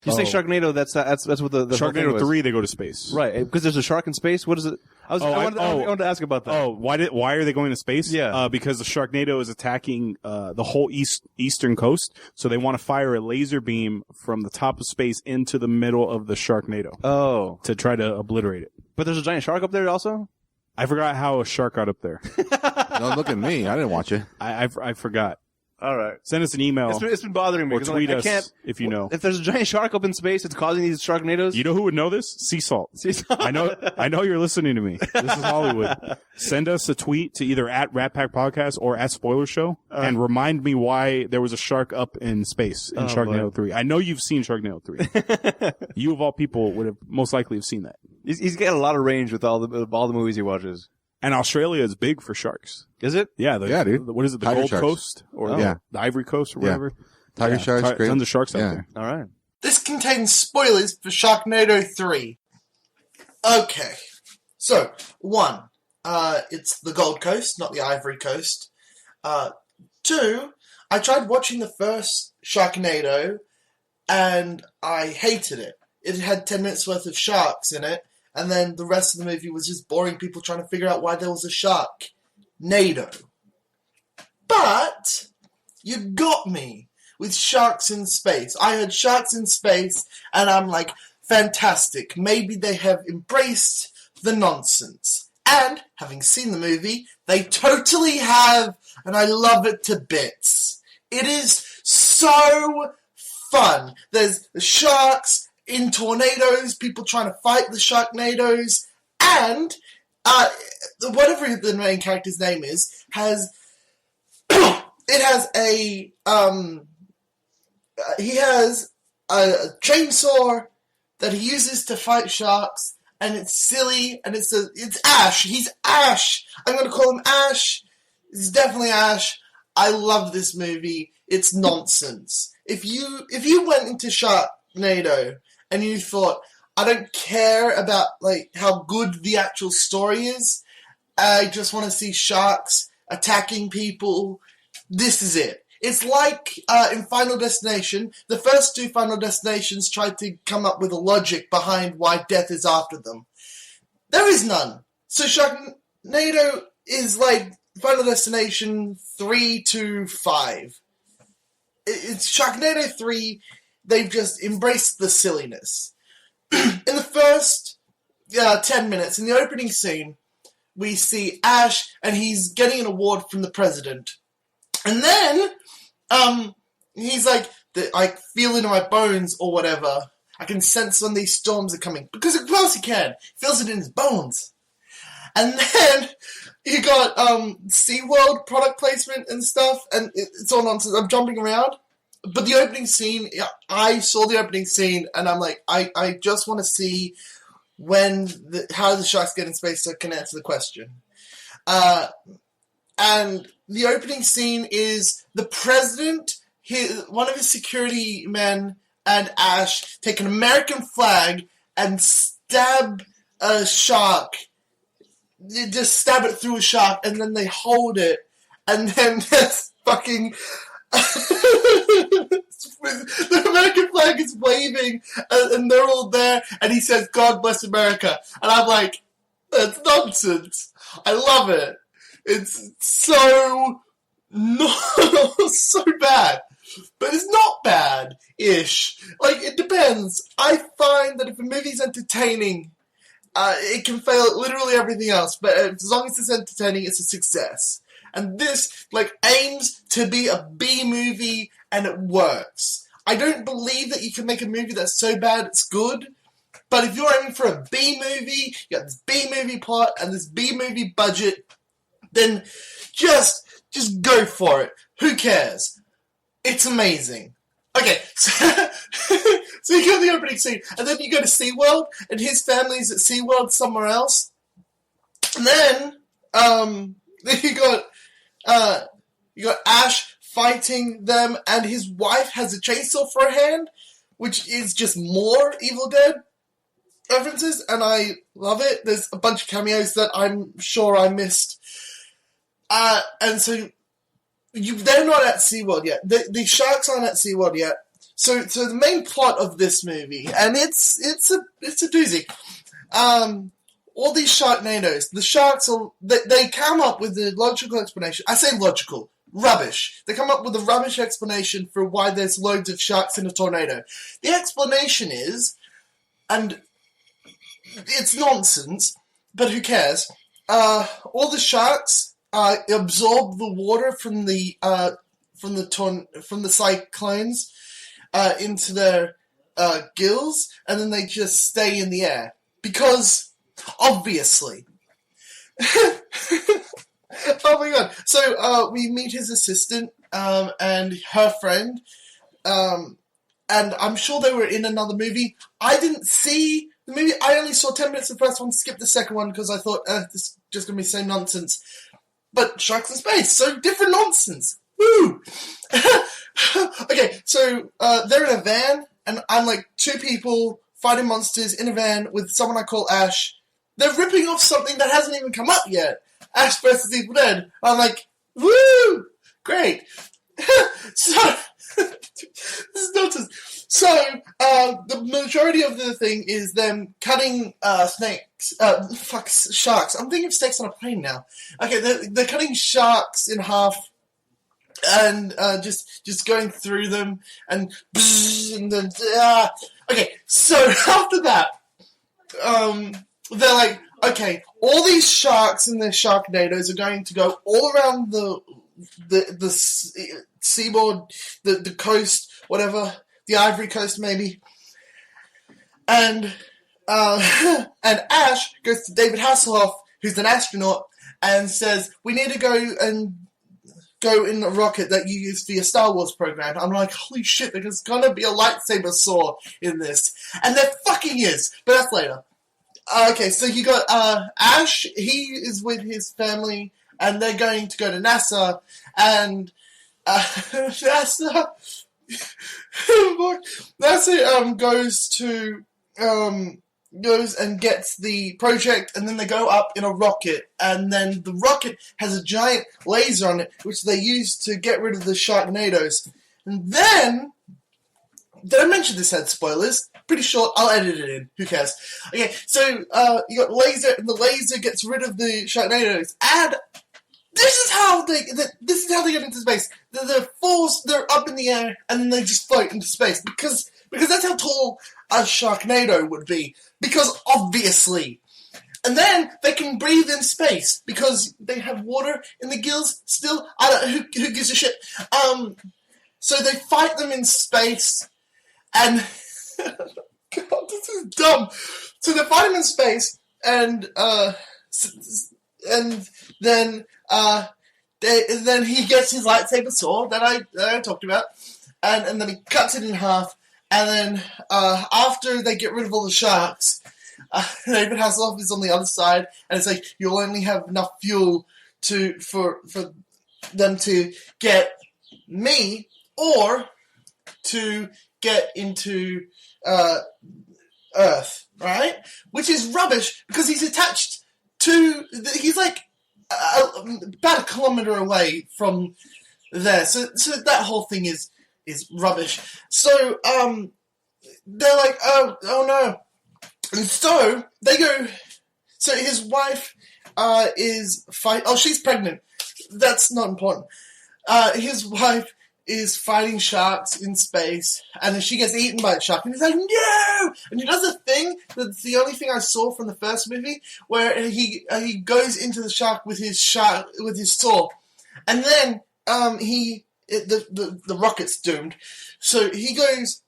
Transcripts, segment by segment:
You say Sharknado, that's what the Sharknado 3, they go to space. Right, because there's a shark in space. What is it? I wanted to ask about that. Oh, why are they going to space? Yeah. Because the Sharknado is attacking the whole eastern coast, so they want to fire a laser beam from the top of space into the middle of the Sharknado. Oh. To try to obliterate it. But there's a giant shark up there also? I forgot how a shark got up there. Don't look at me. I didn't watch it. I forgot. All right. Send us an email. It's been bothering me. Or tweet us if you know. If there's a giant shark up in space, it's causing these Sharknados. You know who would know this? Sea Salt. Sea Salt. I know you're listening to me. This is Hollywood. Send us a tweet to either at Ratpack Podcast or at Spoiler Show and remind me why there was a shark up in space in Sharknado 3. I know you've seen Sharknado 3. You of all people would have most likely have seen that. He's got a lot of range with all the movies he watches. And Australia is big for sharks. Is it? Yeah, dude. What is it? The Tiger Gold sharks. Coast or the Ivory Coast or whatever. Tiger sharks, great. Tons of sharks out there. All right. This contains spoilers for Sharknado 3. Okay. So, 1, it's the Gold Coast, not the Ivory Coast. 2, I tried watching the first Sharknado, and I hated it. It had 10 minutes worth of sharks in it, and then the rest of the movie was just boring people trying to figure out why there was a Sharknado. But you got me with sharks in space. I heard sharks in space, and I'm like, fantastic. Maybe they have embraced the nonsense. And, having seen the movie, they totally have, and I love it to bits. It is so fun. There's the sharks in tornadoes, people trying to fight the Sharknados, and whatever the main character's name is, has it has a he has a chainsaw that he uses to fight sharks, and it's silly, and it's Ash. He's Ash. I'm going to call him Ash. It's definitely Ash. I love this movie. It's nonsense. If you went into Sharknado and you thought, I don't care about like how good the actual story is, I just want to see sharks attacking people, this is it. It's like in Final Destination, the first 2 Final Destinations tried to come up with a logic behind why death is after them. There is none. So Sharknado is like Final Destination 3 to 5. It's Sharknado 3, they've just embraced the silliness. In the first 10 minutes, in the opening scene, we see Ash, and he's getting an award from the president. And then, he's like, I feel it in my bones, or whatever. I can sense when these storms are coming. Because of course he can. He feels it in his bones. And then, you got, SeaWorld product placement and stuff, and it's all nonsense. I'm jumping around. But the opening scene, I saw the opening scene, and I'm like, I just want to see how the sharks get in space so I can answer the question. And the opening scene is the president, one of his security men, and Ash take an American flag and stab a shark. They just stab it through a shark, and then they hold it, and then there's fucking... the American flag is waving, and they're all there, and he says, God bless America. And I'm like, that's nonsense. I love it. It's so so bad. But it's not bad-ish. Like, it depends. I find that if a movie's entertaining, it can fail at literally everything else, but as long as it's entertaining, it's a success. And this, aims to be a B movie, and it works. I don't believe that you can make a movie that's so bad it's good, but if you're aiming for a B movie, you got this B movie plot and this B movie budget, then just go for it. Who cares? It's amazing. Okay, so you go to the opening scene, and then you go to SeaWorld, and his family's at SeaWorld somewhere else. And then you got Ash fighting them, and his wife has a chainsaw for a hand, which is just more Evil Dead references, and I love it. There's a bunch of cameos that I'm sure I missed. And so they're not at SeaWorld yet. The sharks aren't at SeaWorld yet. So the main plot of this movie, and it's a doozy. All these Sharknados, the sharks they come up with the logical explanation. I say logical, rubbish. They come up with a rubbish explanation for why there's loads of sharks in a tornado. The explanation is, and it's nonsense, but who cares? All the sharks absorb the water from the cyclones into their gills, and then they just stay in the air because, obviously. Oh my god! So we meet his assistant and her friend, and I'm sure they were in another movie. I didn't see the movie. I only saw 10 minutes of the first one, skipped the second one because I thought this is just going to be the same nonsense. But sharks in space, so different nonsense. Woo! Okay, so they're in a van, and I'm like two people fighting monsters in a van with someone I call Ash. They're ripping off something that hasn't even come up yet. Ash vs. Evil Dead. I'm like, woo! Great. So, this is nonsense. So, the majority of the thing is them cutting sharks. I'm thinking of snakes on a plane now. Okay, they're cutting sharks in half and just going through them and then okay, so after that, they're like, okay, all these sharks and their Sharknados are going to go all around the seaboard, the coast, whatever, the Ivory Coast maybe, and Ash goes to David Hasselhoff, who's an astronaut, and says, we need to go in a rocket that you use for your Star Wars program. I'm like, holy shit, there's gonna be a lightsaber saw in this. And there fucking is, but that's later. Okay, so you got Ash, he is with his family, and they're going to go to NASA, and NASA goes and gets the project, and then they go up in a rocket, and then the rocket has a giant laser on it, which they use to get rid of the Sharknados. And then, did I mention this had spoilers? Pretty short, I'll edit it in, who cares? Okay, so you got laser, and the laser gets rid of the Sharknados, and this is how they get into space. They're up in the air, and then they just float into space, because that's how tall a Sharknado would be. Because obviously. And then they can breathe in space because they have water in the gills still. Who gives a shit? So they fight them in space, and God, this is dumb. So they fight them in space, and then he gets his lightsaber sword that I talked about, and then he cuts it in half. And then after they get rid of all the sharks, David Hasselhoff is on the other side, and it's like you'll only have enough fuel for them to get me or to get into Earth, right? Which is rubbish because he's attached to. He's like about a kilometer away from there, so that whole thing is rubbish. So, they're like, oh no. And so, they go, so his wife, she's pregnant. That's not important. His wife is fighting sharks in space, and then she gets eaten by a shark, and he's like, no! And he does a thing that's the only thing I saw from the first movie, where he goes into the shark with his saw. And then, the rocket's doomed. So he goes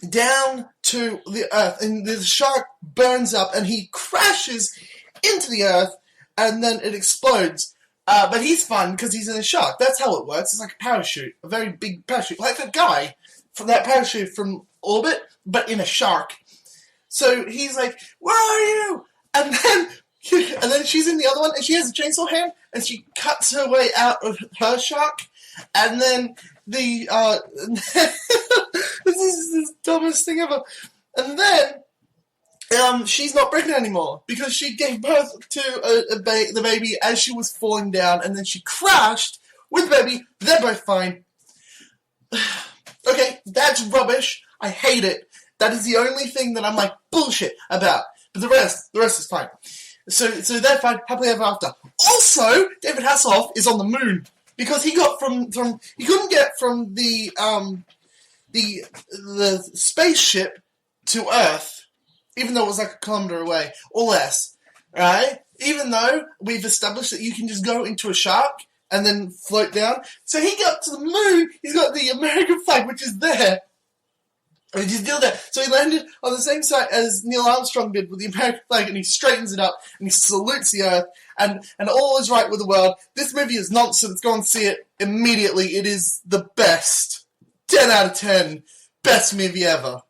down to the Earth, and the shark burns up, and he crashes into the Earth, and then it explodes. But he's fine because he's in a shark. That's how it works. It's like a parachute, a very big parachute, like a guy from that parachute from orbit, but in a shark. So he's like, "Where are you?" And then she's in the other one, and she has a chainsaw hand, and she cuts her way out of her shark. And then this is the dumbest thing ever. And then she's not pregnant anymore because she gave birth to the baby as she was falling down, and then she crashed with the baby. They're both fine. Okay, that's rubbish. I hate it. That is the only thing that I'm like bullshit about. But the rest is fine. So they're fine, happily ever after. Also, David Hasselhoff is on the moon because he got he couldn't get from the spaceship to Earth, even though it was like a kilometer away or less, right? Even though we've established that you can just go into a shark and then float down. So he got to the moon. He's got the American flag, which is there. And he's still there. So he landed on the same site as Neil Armstrong did with the American flag, and he straightens it up, and he salutes the Earth, and all is right with the world. This movie is nonsense. Go and see it immediately. It is the best. 10 out of 10. Best movie ever.